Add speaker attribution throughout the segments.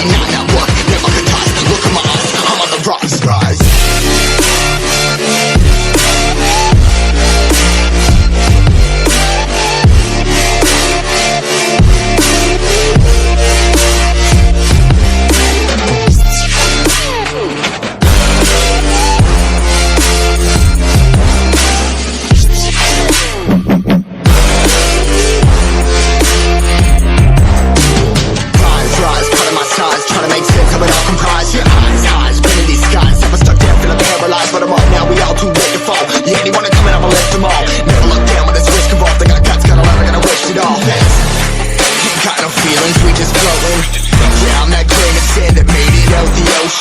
Speaker 1: 99 at work, never could toss. Look at my eyes, I'm on the rise, rise.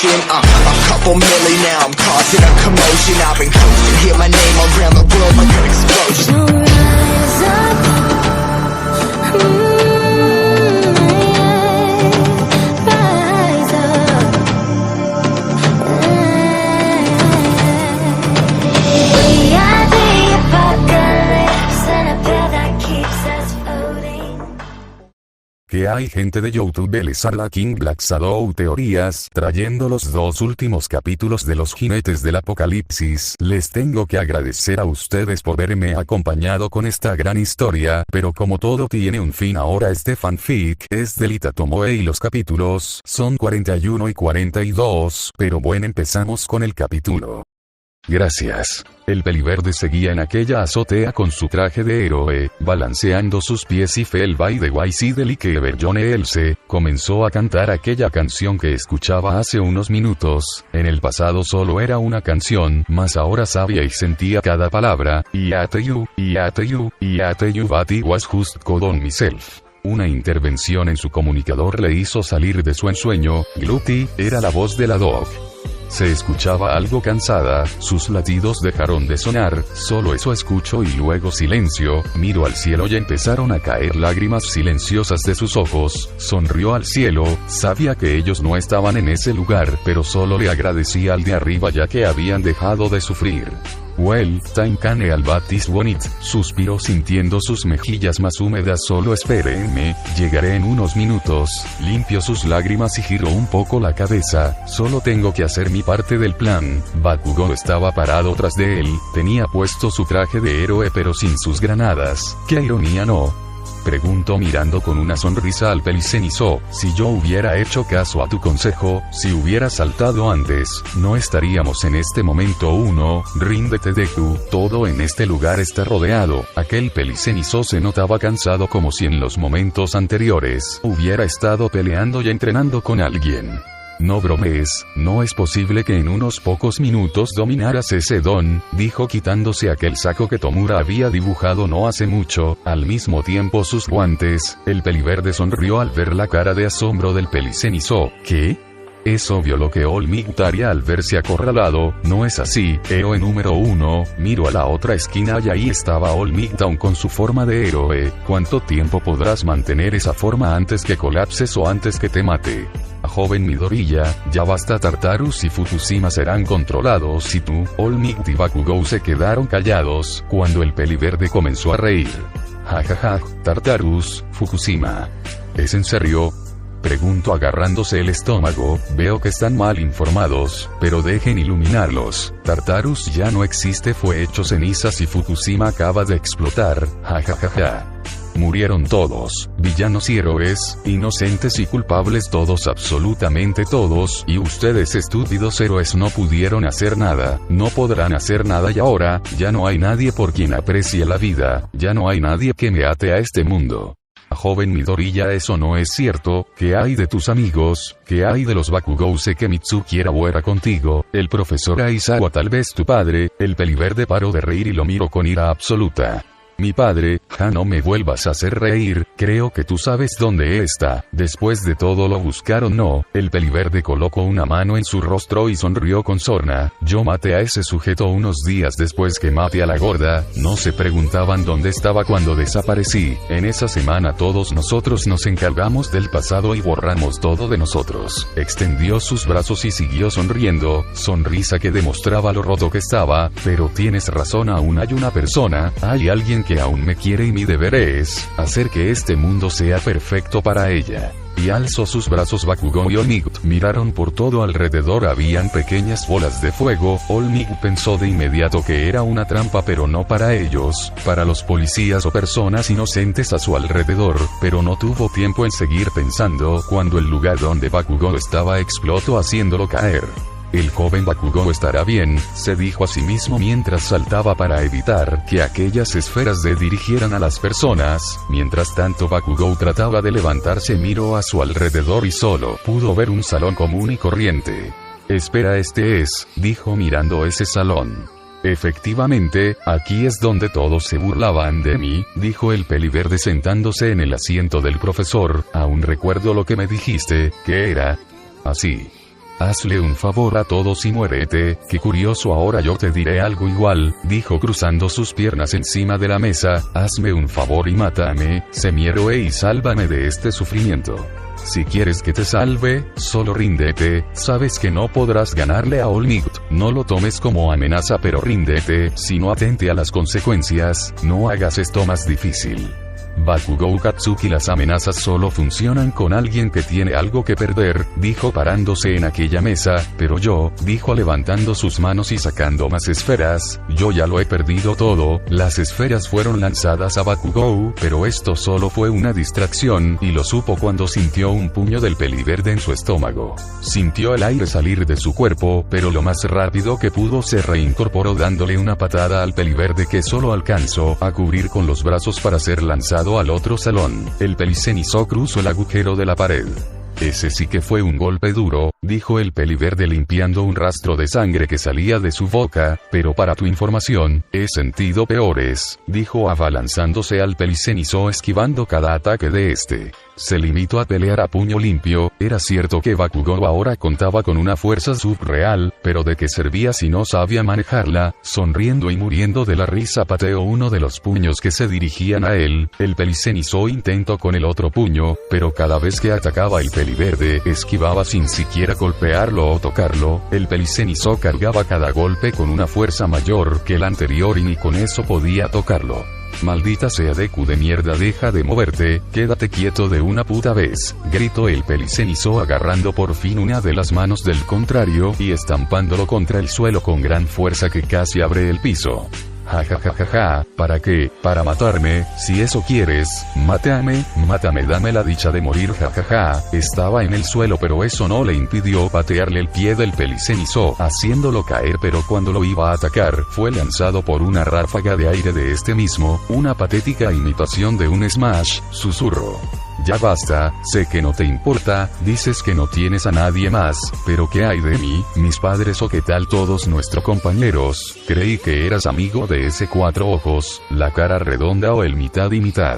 Speaker 1: A couple milli now, I'm causing a commotion. I've been coasting, hear my name around the world like an explosion.
Speaker 2: So rise up, rise up. We are the apocalypse and a pill that keeps us floating.
Speaker 3: Que hay gente de YouTube les habla King Black Shadow Teorías, trayendo los dos últimos capítulos de los jinetes del apocalipsis. Les tengo que agradecer a ustedes por verme acompañado con esta gran historia, pero como todo tiene un fin ahora este fanfic es de Lita Tomoe y los capítulos son 41 y 42, pero bueno empezamos con el capítulo. Gracias. El peliverde seguía en aquella azotea con su traje de héroe, balanceando sus pies y fue el baile de que Everjone Else comenzó a cantar aquella canción que escuchaba hace unos minutos. En el pasado solo era una canción, mas ahora sabía y sentía cada palabra. But I was just caught on myself. Una intervención en su comunicador le hizo salir de su ensueño. Gluty era la voz de la dog. Se escuchaba algo cansada, sus latidos dejaron de sonar, solo eso escucho y luego silencio, miro al cielo y empezaron a caer lágrimas silenciosas de sus ojos, sonrió al cielo, sabía que ellos no estaban en ese lugar, pero solo le agradecía al de arriba ya que habían dejado de sufrir. Well, time can all but is one it, suspiró sintiendo sus mejillas más húmedas. Solo espérenme, llegaré en unos minutos. Limpió sus lágrimas y giró un poco la cabeza. Solo tengo que hacer mi parte del plan. Bakugo estaba parado tras de él, tenía puesto su traje de héroe pero sin sus granadas. ¡Qué ironía, no! Preguntó mirando con una sonrisa al Pelicenizo. Si yo hubiera hecho caso a tu consejo, si hubiera saltado antes, no estaríamos en este momento. Ríndete Deku, todo en este lugar está rodeado. Aquel Pelicenizo se notaba cansado como si en los momentos anteriores hubiera estado peleando y entrenando con alguien. No bromees, no es posible que en unos pocos minutos dominaras ese don, dijo quitándose aquel saco que Tomura había dibujado no hace mucho, al mismo tiempo sus guantes. El peliverde sonrió al ver la cara de asombro del Pelicenizo. ¿Qué? Es obvio lo que All Might haría al verse acorralado, ¿no es así? Héroe número 1, miro a la otra esquina y ahí estaba All Might aún con su forma de héroe. ¿Cuánto tiempo podrás mantener esa forma antes que colapses o antes que te mate? A joven Midoriya, ya basta. Tartarus y Fukushima serán controlados y tú, All Might y Bakugou se quedaron callados, cuando el peliverde comenzó a reír. Jajaja, Tartarus, Fukushima. ¿Es en serio? Preguntó agarrándose el estómago. Veo que están mal informados, pero dejen iluminarlos. Tartarus ya no existe, fue hecho cenizas y Fukushima acaba de explotar. Jajajaja. Murieron todos, villanos y héroes, inocentes y culpables, todos, absolutamente todos, y ustedes estúpidos héroes no pudieron hacer nada, no podrán hacer nada y ahora, ya no hay nadie por quien aprecie la vida, ya no hay nadie que me ate a este mundo. Joven Midoriya, eso no es cierto. ¿Qué hay de tus amigos? ¿Qué hay de los Bakugou? Sé que Mitsuki era buena contigo, el profesor Aizawa, tal vez tu padre. El peliverde paró de reír y lo miró con ira absoluta. Mi padre, ja, no me vuelvas a hacer reír, creo que tú sabes dónde está. Después de todo lo buscaron, ¿no? El peliverde colocó una mano en su rostro y sonrió con sorna. Yo maté a ese sujeto unos días después que maté a la gorda, no se preguntaban dónde estaba cuando desaparecí. En esa semana todos nosotros nos encargamos del pasado y borramos todo de nosotros. Extendió sus brazos y siguió sonriendo, sonrisa que demostraba lo roto que estaba. Pero tienes razón, aún hay una persona, hay alguien que aún me quiere y mi deber es hacer que este mundo sea perfecto para ella. y alzó sus brazos. Bakugou y All-Might miraron por todo alrededor, habían pequeñas bolas de fuego. All-Might pensó de inmediato que era una trampa, pero no para ellos, para los policías o personas inocentes a su alrededor, pero no tuvo tiempo en seguir pensando cuando el lugar donde Bakugou estaba explotó haciéndolo caer. El joven Bakugou estará bien, se dijo a sí mismo mientras saltaba para evitar que aquellas esferas dirigieran a las personas. Mientras tanto Bakugou trataba de levantarse, miró a su alrededor y solo pudo ver un salón común y corriente. Espera, este es, dijo mirando ese salón. Efectivamente, aquí es donde todos se burlaban de mí, dijo el peliverde sentándose en el asiento del profesor. Aún recuerdo lo que me dijiste, que era así. Hazle un favor a todos y muérete. Qué curioso, ahora yo te diré algo igual, dijo cruzando sus piernas encima de la mesa. Hazme un favor y mátame, sé mi héroe y sálvame de este sufrimiento. Si quieres que te salve, solo ríndete. Sabes que no podrás ganarle a All-Might. No lo tomes como amenaza, pero ríndete. Si no, atente a las consecuencias. No hagas esto más difícil. Bakugou Katsuki, las amenazas solo funcionan con alguien que tiene algo que perder, dijo parándose en aquella mesa. Pero yo, dijo levantando sus manos y sacando más esferas, yo ya lo he perdido todo. Las esferas fueron lanzadas a Bakugou, pero esto solo fue una distracción, y lo supo cuando sintió un puño del peliverde en su estómago. Sintió el aire salir de su cuerpo, pero lo más rápido que pudo se reincorporó dándole una patada al peliverde que solo alcanzó a cubrir con los brazos para ser lanzado al otro salón. El Pelicenizó cruzó el agujero de la pared. Ese sí que fue un golpe duro, dijo el peliverde limpiando un rastro de sangre que salía de su boca, pero para tu información, he sentido peores, dijo abalanzándose al Pelicenizó esquivando cada ataque de este. Se limitó a pelear a puño limpio. Era cierto que Bakugou ahora contaba con una fuerza subreal, pero ¿de qué servía si no sabía manejarla? Sonriendo y muriendo de la risa pateó uno de los puños que se dirigían a él. El Pelicenizó intentó con el otro puño, pero cada vez que atacaba el peliverde, esquivaba sin siquiera golpearlo o tocarlo. El Pelicenizó cargaba cada golpe con una fuerza mayor que el anterior y ni con eso podía tocarlo. Maldita sea, Deku de mierda, deja de moverte, quédate quieto de una puta vez, gritó el Pelicenizó agarrando por fin una de las manos del contrario y estampándolo contra el suelo con gran fuerza que casi abre el piso. Ja ja ja ja ja, ¿para qué? Para matarme, si eso quieres, mátame, dame la dicha de morir, ja ja ja. Estaba en el suelo, pero eso no le impidió patearle el pie del Pelicenizó, haciéndolo caer, pero cuando lo iba a atacar, fue lanzado por una ráfaga de aire de este mismo, una patética imitación de un smash, susurró. Ya basta, sé que no te importa, dices que no tienes a nadie más, pero ¿qué hay de mí, mis padres o qué tal todos nuestros compañeros? Creí que eras amigo de ese cuatro ojos, la cara redonda o el mitad y mitad.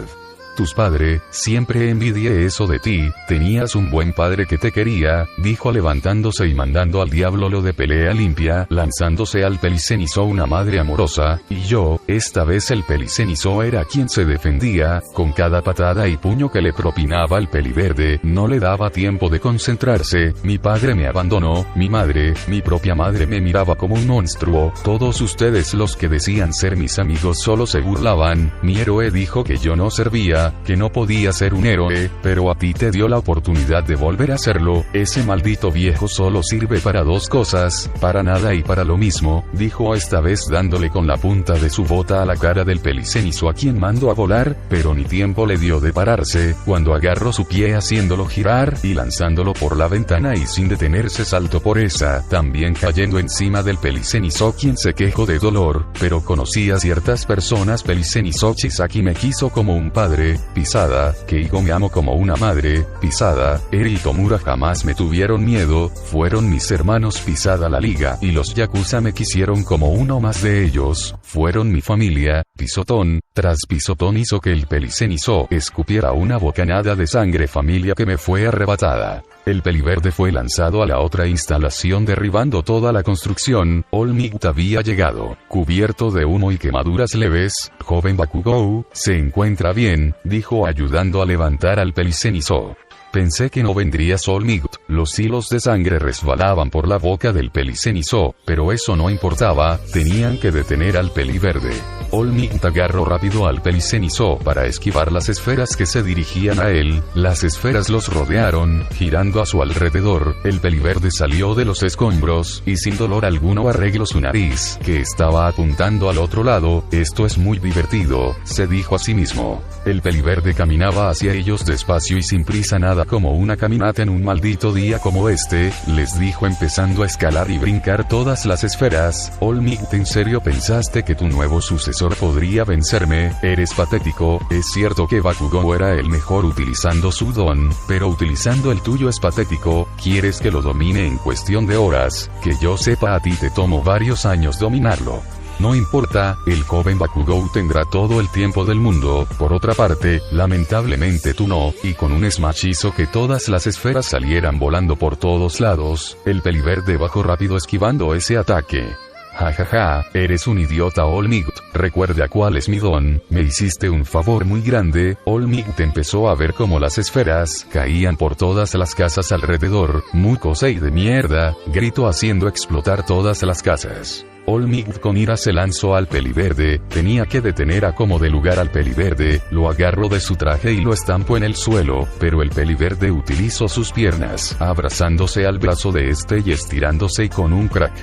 Speaker 3: Tus padres, siempre envidié eso de ti, tenías un buen padre que te quería, dijo levantándose y mandando al diablo lo de pelea limpia, lanzándose al Pelicenizó una madre amorosa, y yo, esta vez el Pelicenizó era quien se defendía, con cada patada y puño que le propinaba el peliverde, no le daba tiempo de concentrarse. Mi padre me abandonó, mi madre, mi propia madre me miraba como un monstruo, todos ustedes los que decían ser mis amigos solo se burlaban, mi héroe dijo que yo no servía, que no podía ser un héroe, pero a ti te dio la oportunidad de volver a serlo. Ese maldito viejo solo sirve para dos cosas, para nada y para lo mismo, dijo esta vez dándole con la punta de su bota a la cara del Pelicenizó, a quien mandó a volar, pero ni tiempo le dio de pararse, cuando agarró su pie haciéndolo girar y lanzándolo por la ventana y sin detenerse saltó por esa, también cayendo encima del Pelicenizó, quien se quejó de dolor, pero conocía ciertas personas. Pelicenizó Chisaki me quiso como un padre, pisada, Keigo me amo como una madre, pisada, Eri y Tomura jamás me tuvieron miedo, fueron mis hermanos, pisada la liga, y los Yakuza me quisieron como uno más de ellos, fueron mi familia, pisotón. Tras pisotón hizo que el Pelicenizó escupiera una bocanada de sangre, familia que me fue arrebatada. El peliverde fue lanzado a la otra instalación derribando toda la construcción. All-Might había llegado, cubierto de humo y quemaduras leves. Joven Bakugou, se encuentra bien, dijo ayudando a levantar al Pelicenizó. Pensé que no vendrías, All-Might. Los hilos de sangre resbalaban por la boca del Pelicenizó, pero eso no importaba, tenían que detener al peliverde. All Might agarró rápido al Pelicenizo para esquivar las esferas que se dirigían a él. Las esferas los rodearon, girando a su alrededor. El peliverde salió de los escombros, y sin dolor alguno arregló su nariz, que estaba apuntando al otro lado. Esto es muy divertido, se dijo a sí mismo. El peliverde caminaba hacia ellos despacio y sin prisa, nada como una caminata en un maldito día como este, les dijo empezando a escalar y brincar todas las esferas. All Might, ¿en serio pensaste que tu nuevo sucesor podría vencerme? Eres patético. Es cierto que Bakugou era el mejor utilizando su don, pero utilizando el tuyo es patético. ¿Quieres que lo domine en cuestión de horas? Que yo sepa, a ti te tomó varios años dominarlo. No importa, el joven Bakugou tendrá todo el tiempo del mundo. Por otra parte, lamentablemente tú no, y con un smash hizo que todas las esferas salieran volando por todos lados. El peliverde bajó rápido esquivando ese ataque. Jajaja, eres un idiota All Might, recuerda cuál es mi don, me hiciste un favor muy grande. All Might empezó a ver cómo las esferas caían por todas las casas alrededor. Mukosei de mierda, gritó haciendo explotar todas las casas. All Might con ira se lanzó al peliverde, tenía que detener a como de lugar al peliverde, lo agarró de su traje y lo estampó en el suelo, pero el peliverde utilizó sus piernas, abrazándose al brazo de este y estirándose con un crack.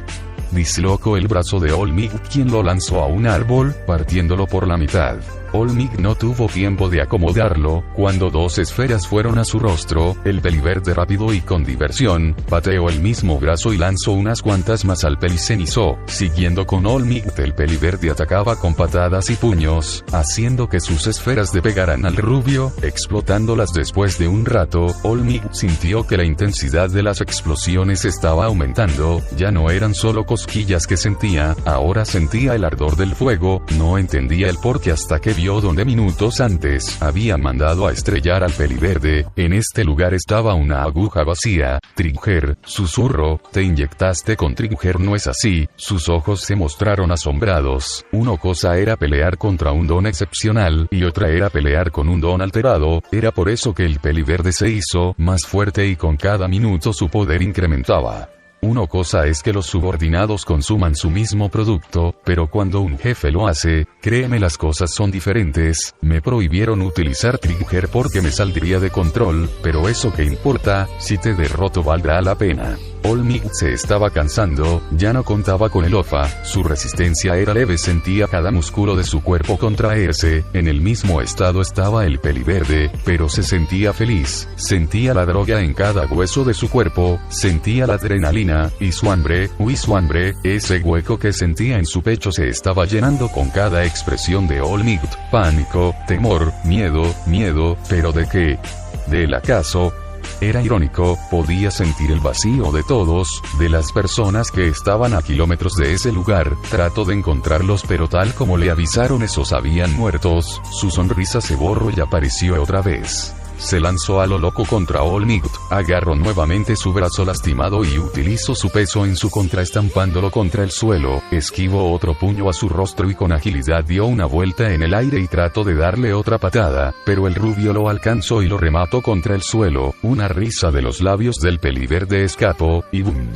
Speaker 3: Dislocó el brazo de All Might, quien lo lanzó a un árbol, partiéndolo por la mitad. All Might no tuvo tiempo de acomodarlo, cuando dos esferas fueron a su rostro. El peliverde rápido y con diversión, pateó el mismo brazo y lanzó unas cuantas más al Pelicenizo. Siguiendo con All Might, el peliverde atacaba con patadas y puños, haciendo que sus esferas le pegaran al rubio, explotándolas. Después de un rato, All Might sintió que la intensidad de las explosiones estaba aumentando, ya no eran solo cosquillas que sentía, ahora sentía el ardor del fuego. No entendía el porqué hasta que vio donde minutos antes había mandado a estrellar al peliverde. En este lugar estaba una aguja vacía. Trigger, susurró, te inyectaste con Trigger, ¿no es así? Sus ojos se mostraron asombrados. Una cosa era pelear contra un don excepcional, y otra era pelear con un don alterado. Era por eso que el peliverde se hizo más fuerte y con cada minuto su poder incrementaba. Una cosa es que los subordinados consuman su mismo producto, pero cuando un jefe lo hace, créeme, las cosas son diferentes. Me prohibieron utilizar Trigger porque me saldría de control, pero eso qué importa, si te derroto valdrá la pena. All Might se estaba cansando, ya no contaba con el OFA, su resistencia era leve, sentía cada músculo de su cuerpo contraerse. En el mismo estado estaba el peliverde, pero se sentía feliz, sentía la droga en cada hueso de su cuerpo, sentía la adrenalina, y su hambre, ese hueco que sentía en su pecho se estaba llenando con cada expresión de All Might. Pánico, temor, miedo, ¿pero de qué? ¿Del acaso? Era irónico, podía sentir el vacío de todos, de las personas que estaban a kilómetros de ese lugar. Trató de encontrarlos, pero tal como le avisaron, esos habían muertos. Su sonrisa se borró y apareció otra vez. Se lanzó a lo loco contra All Might, agarró nuevamente su brazo lastimado y utilizó su peso en su contra, estampándolo contra el suelo. Esquivó otro puño a su rostro y con agilidad dio una vuelta en el aire y trató de darle otra patada, pero el rubio lo alcanzó y lo remató contra el suelo. Una risa de los labios del peliverde escapó, y ¡boom!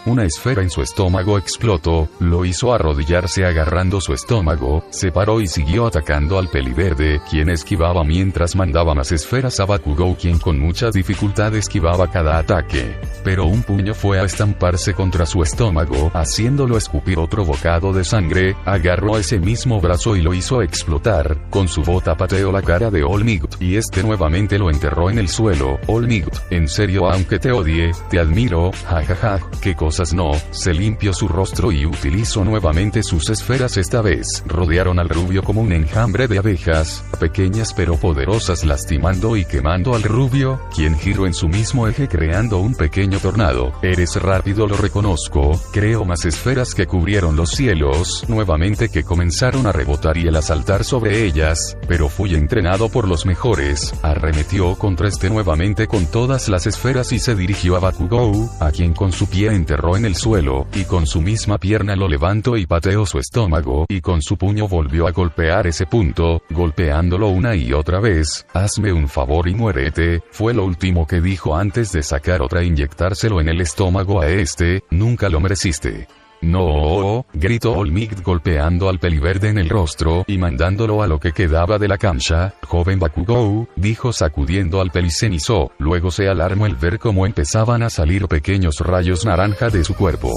Speaker 3: Una esfera en su estómago explotó, lo hizo arrodillarse agarrando su estómago, se paró y siguió atacando al peliverde, quien esquivaba mientras mandaba más esferas a Bakugou, quien con mucha dificultad esquivaba cada ataque. Pero un puño fue a estamparse contra su estómago, haciéndolo escupir otro bocado de sangre. Agarró ese mismo brazo y lo hizo explotar. Con su bota pateó la cara de All Might, y este nuevamente lo enterró en el suelo. All Might, en serio, aunque te odie, te admiro, jajaja, qué cosas no. Se limpió su rostro y utilizó nuevamente sus esferas. Esta vez rodearon al rubio como un enjambre de abejas, pequeñas pero poderosas, lastimando y quemando al rubio, quien giró en su mismo eje creando un pequeño tornado. Eres rápido, lo reconozco. Creó más esferas que cubrieron los cielos, nuevamente, que comenzaron a rebotar y el a saltar sobre ellas, pero fui entrenado por los mejores. Arremetió contra este nuevamente con todas las esferas y se dirigió a Bakugou, a quien con su pie enterró en el suelo, y con su misma pierna lo levantó y pateó su estómago, y con su puño volvió a golpear ese punto, golpeándolo una y otra vez. Hazme un favor y muérete, fue lo último que dijo antes de sacar otra e inyectárselo en el estómago a este. Nunca lo mereciste. No, gritó Olmigt golpeando al peliverde en el rostro y mandándolo a lo que quedaba de la cancha. Joven Bakugou, dijo sacudiendo al pelicenizo, luego se alarmó al ver cómo empezaban a salir pequeños rayos naranja de su cuerpo.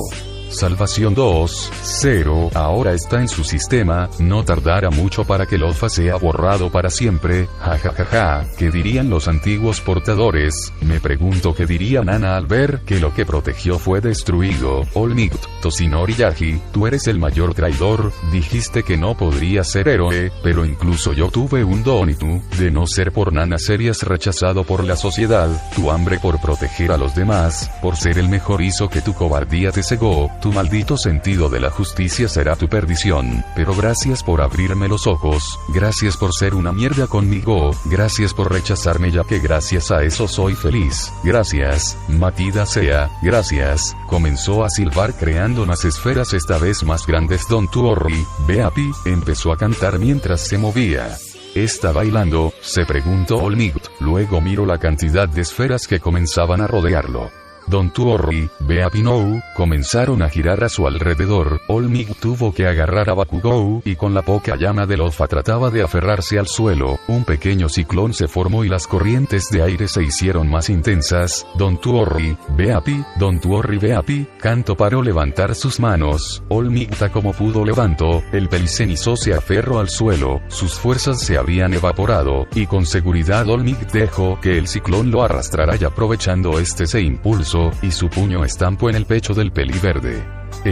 Speaker 3: Salvación 2.0 ahora está en su sistema, no tardará mucho para que Lofa sea borrado para siempre, jajajaja, ¿qué dirían los antiguos portadores? Me pregunto qué diría Nana al ver que lo que protegió fue destruido. Olmigt, Toshinori Yaji, tú eres el mayor traidor, dijiste que no podrías ser héroe, pero incluso yo tuve un don y tú, de no ser por Nana serías rechazado por la sociedad, tu hambre por proteger a los demás, por ser el mejor hizo que tu cobardía te cegó. Tu maldito sentido de la justicia será tu perdición, pero gracias por abrirme los ojos, gracias por ser una mierda conmigo, gracias por rechazarme ya que gracias a eso soy feliz, gracias, Matida sea, gracias, comenzó a silbar creando unas esferas esta vez más grandes. Don Tuorri, Beapi, empezó a cantar mientras se movía. ¿Está bailando?, se preguntó Olmigt, luego miró la cantidad de esferas que comenzaban a rodearlo. Don Tuorri, Beapinou, comenzaron a girar a su alrededor. Olmigt tuvo que agarrar a Bakugou y con la poca llama de Lofa trataba de aferrarse al suelo. Un pequeño ciclón se formó y las corrientes de aire se hicieron más intensas. Don Tuorri, Beapi, Kanto paró levantar sus manos. Olmigt como pudo levantó, el pelicenizo se aferró al suelo, sus fuerzas se habían evaporado, y con seguridad Olmigt dejó que el ciclón lo arrastrara y aprovechando se impulsó y su puño estampó en el pecho del peliverde.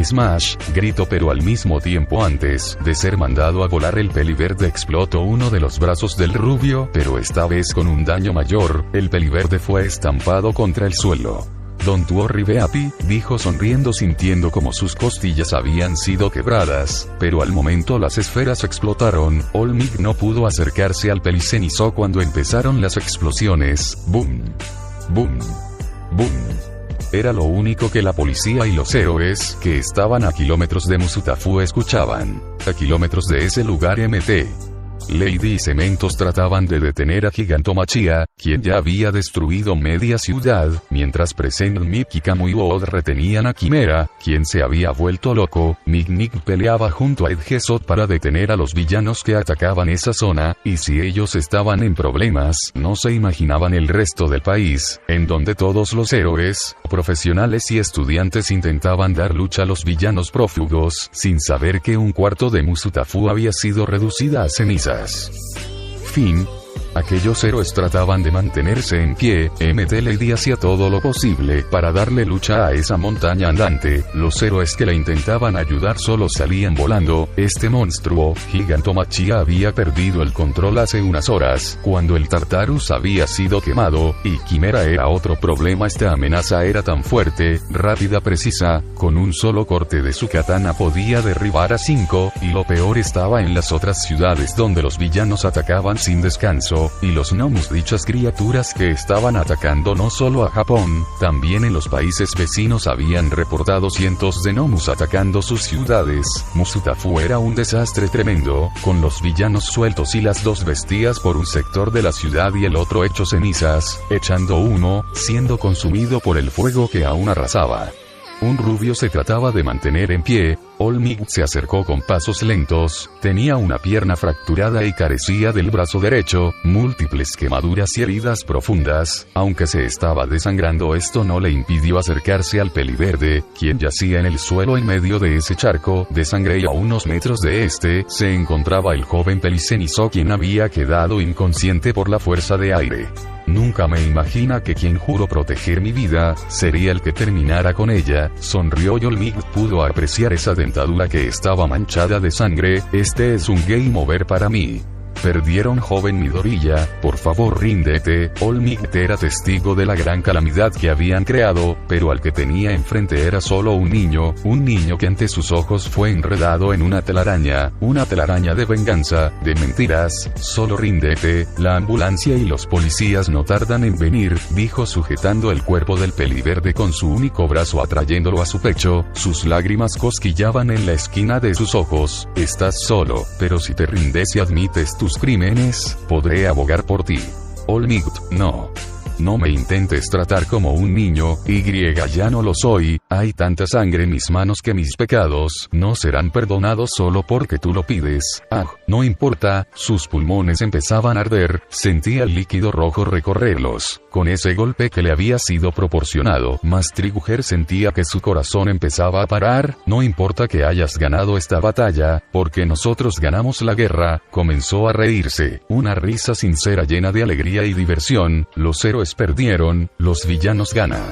Speaker 3: Smash, gritó, pero al mismo tiempo antes de ser mandado a volar el peliverde explotó uno de los brazos del rubio, pero esta vez con un daño mayor, el peliverde fue estampado contra el suelo. Don Tuorri Beapi, dijo sonriendo sintiendo como sus costillas habían sido quebradas, pero al momento las esferas explotaron. Olmigt no pudo acercarse al pelicenizo cuando empezaron las explosiones. Boom. Boom. Boom. Era lo único que la policía y los héroes que estaban a kilómetros de Musutafu escuchaban. A kilómetros de ese lugar Mt. Lady y Cementos trataban de detener a Gigantomachia, quien ya había destruido media ciudad, mientras Present Mik y Kamui-Wood retenían a Quimera, quien se había vuelto loco. Nick peleaba junto a Edgesot para detener a los villanos que atacaban esa zona, y si ellos estaban en problemas, no se imaginaban el resto del país, en donde todos los héroes, profesionales y estudiantes intentaban dar lucha a los villanos prófugos, sin saber que un cuarto de Musutafu había sido reducida a cenizas. Fin. Aquellos héroes trataban de mantenerse en pie. Mt. Lady hacía todo lo posible para darle lucha a esa montaña andante. Los héroes que la intentaban ayudar solo salían volando. Este monstruo, Gigantomachia, había perdido el control hace unas horas, cuando el Tartarus había sido quemado, y Quimera era otro problema. Esta amenaza era tan fuerte, rápida, precisa, con un solo corte de su katana podía derribar a 5, y lo peor estaba en las otras ciudades donde los villanos atacaban sin descanso. Y los Nomus, dichas criaturas que estaban atacando no solo a Japón, también en los países vecinos habían reportado cientos de Nomus atacando sus ciudades. Musutafu era un desastre tremendo, con los villanos sueltos y las dos bestias por un sector de la ciudad y el otro hecho cenizas, echando humo, siendo consumido por el fuego que aún arrasaba. Un rubio se trataba de mantener en pie. Olmigt se acercó con pasos lentos, tenía una pierna fracturada y carecía del brazo derecho, múltiples quemaduras y heridas profundas. Aunque se estaba desangrando, esto no le impidió acercarse al peliverde, quien yacía en el suelo en medio de ese charco de sangre, y a unos metros de se encontraba el joven pelicenizo, quien había quedado inconsciente por la fuerza de aire. Nunca me imagina que quien juró proteger mi vida, sería el que terminara con ella, sonrió y Olmigt pudo apreciar esa dentadura que estaba manchada de sangre. Este es un game over para mí. Perdieron, joven Midoriya, por favor ríndete. Olmigt era testigo de la gran calamidad que habían creado, pero al que tenía enfrente era solo un niño que ante sus ojos fue enredado en una telaraña de venganza, de mentiras. Solo ríndete, la ambulancia y los policías no tardan en venir, dijo sujetando el cuerpo del peliverde con su único brazo, atrayéndolo a su pecho. Sus lágrimas cosquillaban en la esquina de sus ojos. Estás solo, pero si te rindes y admites tus crímenes, podré abogar por ti. Olmigt, no. no me intentes tratar como un niño, ya no lo soy, hay tanta sangre en mis manos que mis pecados no serán perdonados solo porque tú lo pides. No importa, sus pulmones empezaban a arder, sentía el líquido rojo recorrerlos. Con ese golpe que le había sido proporcionado, Mastriguger sentía que su corazón empezaba a parar. No importa que hayas ganado esta batalla, porque nosotros ganamos la guerra. Comenzó a reírse, una risa sincera llena de alegría y diversión. Los héroes perdieron, los villanos ganan.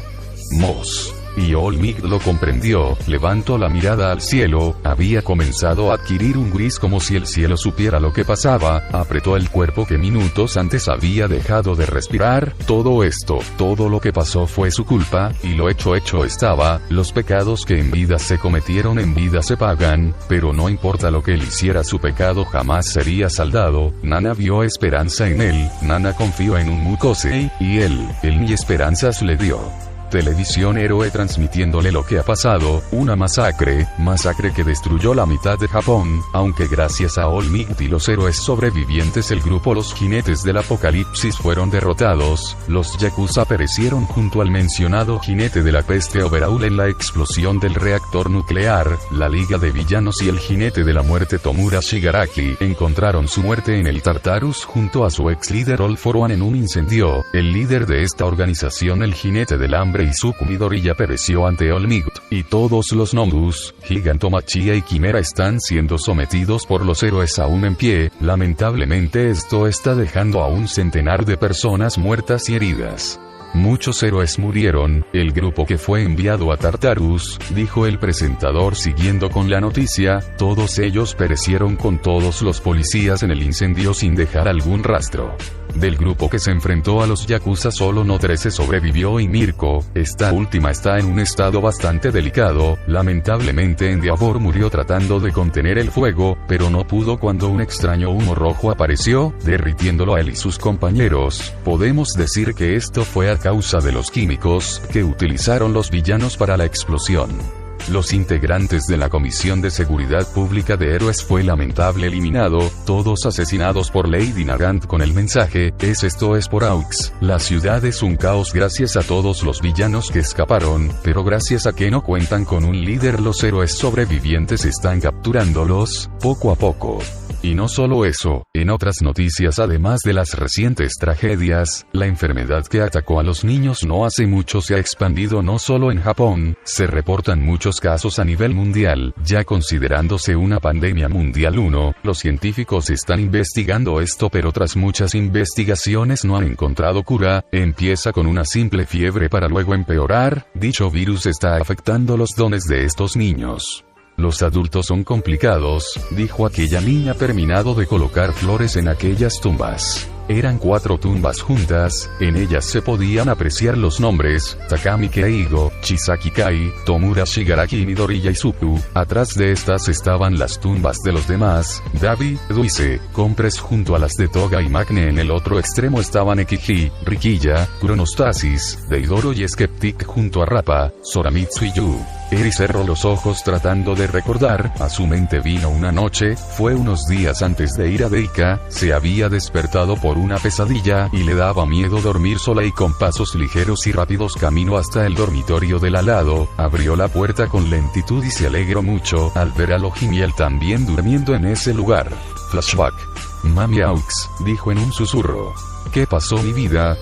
Speaker 3: Y Olmig lo comprendió, levantó la mirada al cielo, había comenzado a adquirir un gris como si el cielo supiera lo que pasaba, apretó el cuerpo que minutos antes había dejado de respirar. Todo lo que pasó fue su culpa, y lo hecho estaba. Los pecados que en vida se cometieron en vida se pagan, pero no importa lo que él hiciera, su pecado jamás sería saldado. Nana vio esperanza en él, Nana confió en un Mukosei, y él ni esperanzas le dio. Televisión héroe transmitiéndole lo que ha pasado, una masacre que destruyó la mitad de Japón, aunque gracias a All Might y los héroes sobrevivientes el grupo Los Jinetes del Apocalipsis fueron derrotados, los Yakuza perecieron junto al mencionado jinete de la peste Overhaul en la explosión del reactor nuclear, la Liga de Villanos y el jinete de la muerte Tomura Shigaraki encontraron su muerte en el Tartarus junto a su ex líder All For One en un incendio, el líder de esta organización el jinete del hambre Izuku Midoriya pereció ante All Might, y todos los Nomus, Gigantomachia y Quimera están siendo sometidos por los héroes aún en pie. Lamentablemente esto está dejando a un centenar de personas muertas y heridas. Muchos héroes murieron, el grupo que fue enviado a Tartarus, dijo el presentador siguiendo con la noticia, todos ellos perecieron con todos los policías en el incendio sin dejar algún rastro. Del grupo que se enfrentó a los Yakuza solo No 13 sobrevivió y Mirko, esta última está en un estado bastante delicado, lamentablemente Endeavor murió tratando de contener el fuego, pero no pudo cuando un extraño humo rojo apareció, derritiéndolo a él y sus compañeros. Podemos decir que esto fue a causa de los químicos que utilizaron los villanos para la explosión. Los integrantes de la Comisión de Seguridad Pública de Héroes fue lamentable eliminado, todos asesinados por Lady Nagant con el mensaje, esto es por Aux, la ciudad es un caos gracias a todos los villanos que escaparon, pero gracias a que no cuentan con un líder los héroes sobrevivientes están capturándolos, poco a poco. Y no solo eso, en otras noticias además de las recientes tragedias, la enfermedad que atacó a los niños no hace mucho se ha expandido no solo en Japón, se reportan muchos casos a nivel mundial, ya considerándose una pandemia mundial. Los científicos están investigando esto pero tras muchas investigaciones no han encontrado cura, empieza con una simple fiebre para luego empeorar, dicho virus está afectando los dones de estos niños. Los adultos son complicados, dijo aquella niña terminado de colocar flores en aquellas tumbas. Eran 4 tumbas juntas, en ellas se podían apreciar los nombres, Takami Keigo, Chisaki Kai, Tomura Shigaraki y Midoriya Izuku, atrás de estas estaban las tumbas de los demás, Davi, Duise, Compres junto a las de Toga y Magne en el otro extremo estaban Ekiji, Rikiya, Chronostasis, Deidoro y Skeptic junto a Rappa, Soramitsu y Yu. Eri cerró los ojos tratando de recordar, a su mente vino una noche, fue unos días antes de ir a Deika, se había despertado por una pesadilla y le daba miedo dormir sola y con pasos ligeros y rápidos caminó hasta el dormitorio del al lado, abrió la puerta con lentitud y se alegró mucho al ver a Lohimiel también durmiendo en ese lugar. Flashback. Mami Aux, dijo en un susurro. ¿Qué pasó mi vida?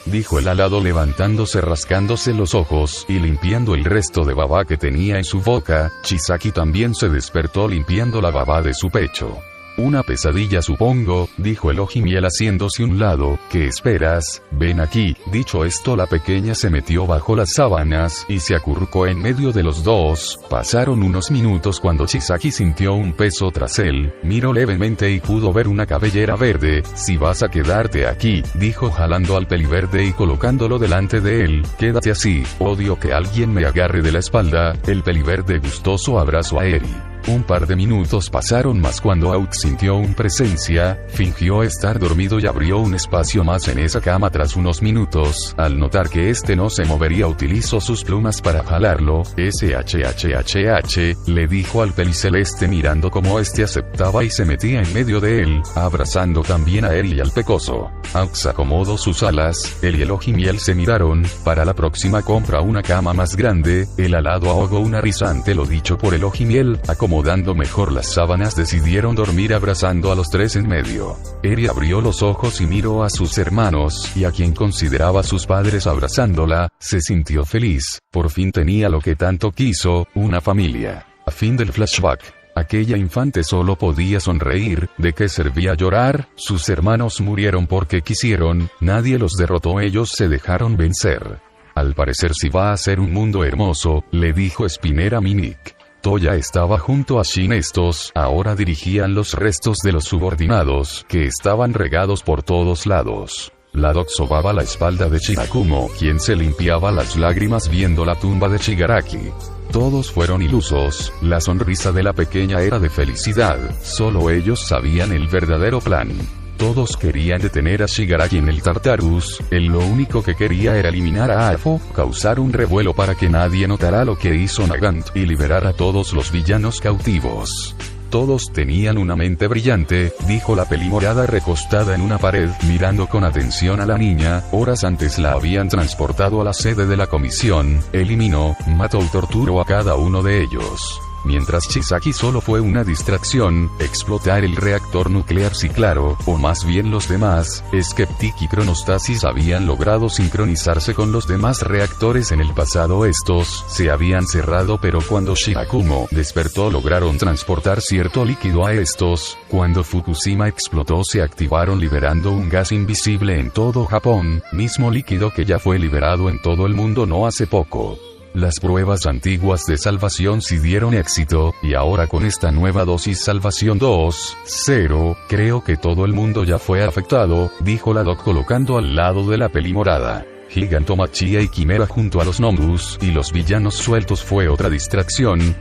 Speaker 3: Dijo el alado levantándose rascándose los ojos y limpiando el resto de baba que tenía en su boca. Chisaki también se despertó limpiando la baba de su pecho. Una pesadilla supongo, dijo el Ojimiel haciéndose un lado, ¿qué esperas? Ven aquí. Dicho esto la pequeña se metió bajo las sábanas y se acurrucó en medio de los dos. Pasaron unos minutos cuando Chisaki sintió un peso tras él, miró levemente y pudo ver una cabellera verde. Si vas a quedarte aquí, dijo jalando al peliverde y colocándolo delante de él, quédate así, odio que alguien me agarre de la espalda. El peliverde gustoso abrazó a Eri. Un par de minutos pasaron más cuando Auk sintió una presencia, fingió estar dormido y abrió un espacio más en esa cama tras unos minutos. Al notar que este no se movería utilizó sus plumas para jalarlo. SHHHH, le dijo al peliceleste mirando cómo este aceptaba y se metía en medio de él, abrazando también a él y al pecoso. Auk acomodó sus alas, él y el Ojimiel se miraron. Para la próxima compra una cama más grande. El alado ahogó una risa ante lo dicho por el Ojimiel. Acomodando mejor las sábanas decidieron dormir abrazando a los tres en medio. Eri abrió los ojos y miró a sus hermanos, y a quien consideraba sus padres abrazándola, se sintió feliz, por fin tenía lo que tanto quiso, una familia. A fin del flashback. Aquella infante solo podía sonreír. ¿De qué servía llorar? Sus hermanos murieron porque quisieron, nadie los derrotó, ellos se dejaron vencer. Al parecer sí va a ser un mundo hermoso, le dijo Spinner a Minik. Toya estaba junto a Shin. Estos ahora dirigían los restos de los subordinados, que estaban regados por todos lados. Ladok sobaba la espalda de Shirakumo, quien se limpiaba las lágrimas viendo la tumba de Shigaraki. Todos fueron ilusos, la sonrisa de la pequeña era de felicidad, solo ellos sabían el verdadero plan. Todos querían detener a Shigaraki en el Tartarus, él lo único que quería era eliminar a Afo, causar un revuelo para que nadie notara lo que hizo Nagant y liberar a todos los villanos cautivos. Todos tenían una mente brillante, dijo la pelimorada recostada en una pared, mirando con atención a la niña. Horas antes la habían transportado a la sede de la comisión, eliminó, mató y torturó a cada uno de ellos. Mientras Chisaki solo fue una distracción, explotar el reactor nuclear sí claro, o más bien los demás, Skeptic y Chronostasis habían logrado sincronizarse con los demás reactores en el pasado. Estos se habían cerrado, pero cuando Shirakumo despertó lograron transportar cierto líquido a estos. Cuando Fukushima explotó se activaron liberando un gas invisible en todo Japón, mismo líquido que ya fue liberado en todo el mundo no hace poco. Las pruebas antiguas de salvación sí dieron éxito, y ahora con esta nueva dosis salvación 2.0, creo que todo el mundo ya fue afectado, dijo la Doc colocando al lado de la pelimorada. Gigantomachia y Quimera junto a los Nomus y los villanos sueltos fue otra distracción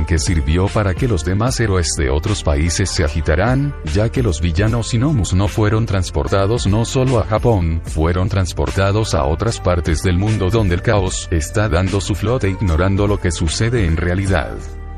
Speaker 3: que sirvió para que los demás héroes de otros países se agitaran, ya que los villanos y Nomus no fueron transportados no solo a Japón, fueron transportados a otras partes del mundo donde el caos está dando su flote ignorando lo que sucede en realidad.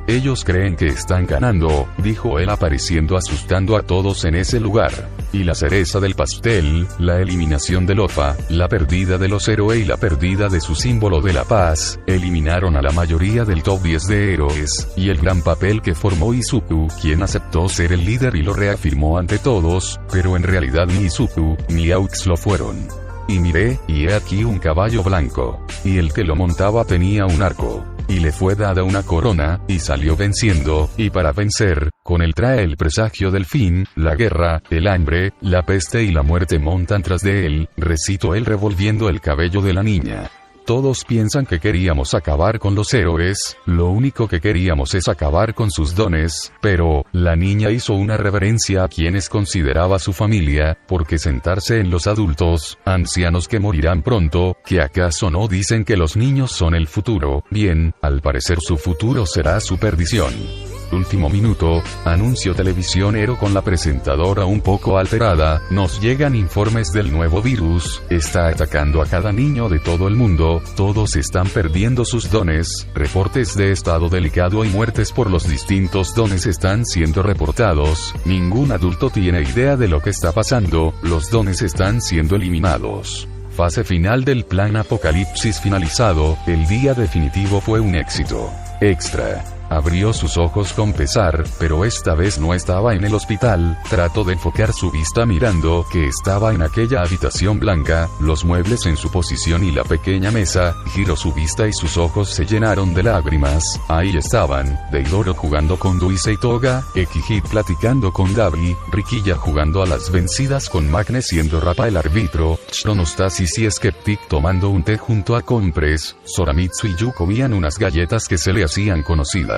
Speaker 3: Ellos creen que están ganando, dijo él apareciendo asustando a todos en ese lugar. Y la cereza del pastel, la eliminación de Lofa, la pérdida de los héroes y la pérdida de su símbolo de la paz, eliminaron a la mayoría del top 10 de héroes, y el gran papel que formó Izuku, quien aceptó ser el líder y lo reafirmó ante todos, pero en realidad ni Izuku, ni Aux lo fueron. Y miré, y he aquí un caballo blanco, y el que lo montaba tenía un arco. Y le fue dada una corona, y salió venciendo, y para vencer, con él trae el presagio del fin, la guerra, el hambre, la peste y la muerte montan tras de él, recitó él revolviendo el cabello de la niña. Todos piensan que queríamos acabar con los héroes, lo único que queríamos es acabar con sus dones, pero, la niña hizo una reverencia a quienes consideraba su familia, porque sentarse en los adultos, ancianos que morirán pronto, ¿que acaso no dicen que los niños son el futuro? Bien, al parecer su futuro será su perdición. Último minuto, anuncio televisionero con la presentadora un poco alterada, nos llegan informes del nuevo virus, está atacando a cada niño de todo el mundo, todos están perdiendo sus dones, reportes de estado delicado y muertes por los distintos dones están siendo reportados, ningún adulto tiene idea de lo que está pasando, los dones están siendo eliminados. Fase final del plan Apocalipsis finalizado, el día definitivo fue un éxito. Extra. Abrió sus ojos con pesar, pero esta vez no estaba en el hospital, trató de enfocar su vista mirando que estaba en aquella habitación blanca, los muebles en su posición y la pequeña mesa, giró su vista y sus ojos se llenaron de lágrimas, ahí estaban, Deidoro jugando con Duise y Toga, Ekihit platicando con Dabi, Rikiya jugando a las vencidas con Magne siendo Rappa el árbitro, Chronostasis y Skeptic tomando un té junto a Compress, Soramitsu y Yu comían unas galletas que se le hacían conocidas.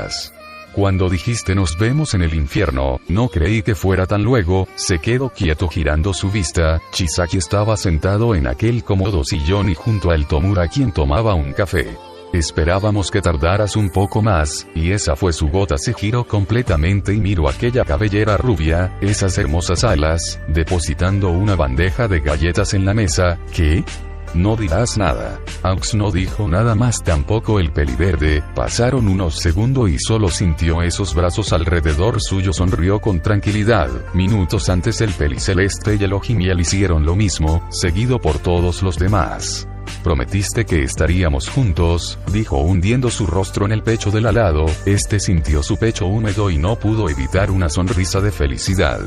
Speaker 3: Cuando dijiste nos vemos en el infierno, no creí que fuera tan luego, se quedó quieto girando su vista, Chisaki estaba sentado en aquel cómodo sillón y junto a él Tomura quien tomaba un café. Esperábamos que tardaras un poco más, y esa fue su gota. Se giró completamente y miró aquella cabellera rubia, esas hermosas alas, depositando una bandeja de galletas en la mesa. ¿Qué? No dirás nada. Aux no dijo nada más, tampoco el peliverde. Pasaron unos segundos y solo sintió esos brazos alrededor suyo. Sonrió con tranquilidad. Minutos antes el peliceleste y el ojimiel hicieron lo mismo, seguido por todos los demás. Prometiste que estaríamos juntos, dijo hundiendo su rostro en el pecho del alado. Este sintió su pecho húmedo y no pudo evitar una sonrisa de felicidad.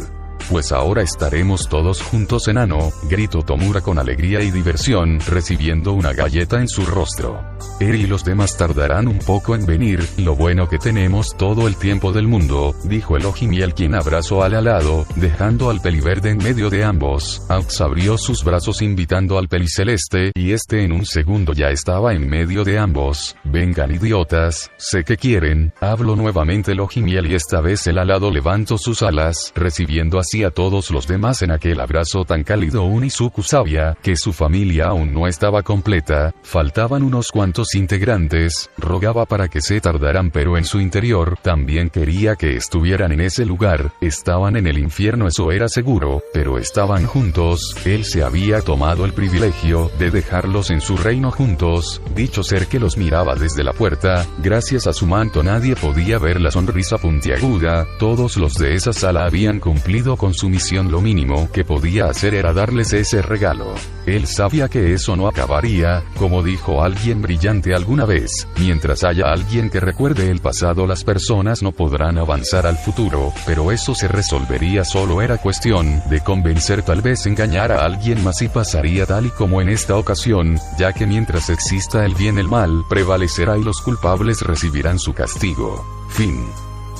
Speaker 3: Pues ahora estaremos todos juntos, enano, gritó Tomura con alegría y diversión, recibiendo una galleta en su rostro. Eri y los demás tardarán un poco en venir, lo bueno que tenemos todo el tiempo del mundo, dijo el ojimiel, quien abrazó al alado, dejando al peliverde en medio de ambos. Aux abrió sus brazos invitando al peliceleste, y este en un segundo ya estaba en medio de ambos. Vengan, idiotas, sé que quieren, habló nuevamente el ojimiel, y esta vez el alado levantó sus alas, recibiendo así a todos los demás en aquel abrazo tan cálido. Unizuku sabía que su familia aún no estaba completa, faltaban unos cuantos integrantes, rogaba para que se tardaran, pero en su interior también quería que estuvieran en ese lugar. Estaban en el infierno, eso era seguro, pero estaban juntos. Él se había tomado el privilegio de dejarlos en su reino juntos. Dicho ser que los miraba desde la puerta, gracias a su manto nadie podía ver la sonrisa puntiaguda. Todos los de esa sala habían cumplido con su misión, lo mínimo que podía hacer era darles ese regalo. Él sabía que eso no acabaría, como dijo alguien brillante alguna vez, mientras haya alguien que recuerde el pasado las personas no podrán avanzar al futuro, pero eso se resolvería, solo era cuestión de convencer, tal vez engañar a alguien más y pasaría tal y como en esta ocasión, ya que mientras exista el bien el mal prevalecerá y los culpables recibirán su castigo. Fin.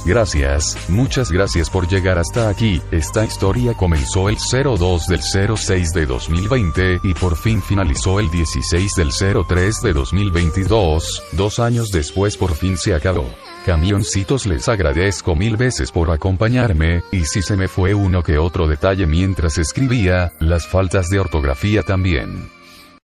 Speaker 3: Gracias, muchas gracias por llegar hasta aquí. Esta historia comenzó el 02 del 06 de 2020 y por fin finalizó el 16 del 03 de 2022. 2 años después por fin se acabó. Camioncitos, les agradezco 1000 veces por acompañarme, y si se me fue uno que otro detalle mientras escribía, las faltas de ortografía también.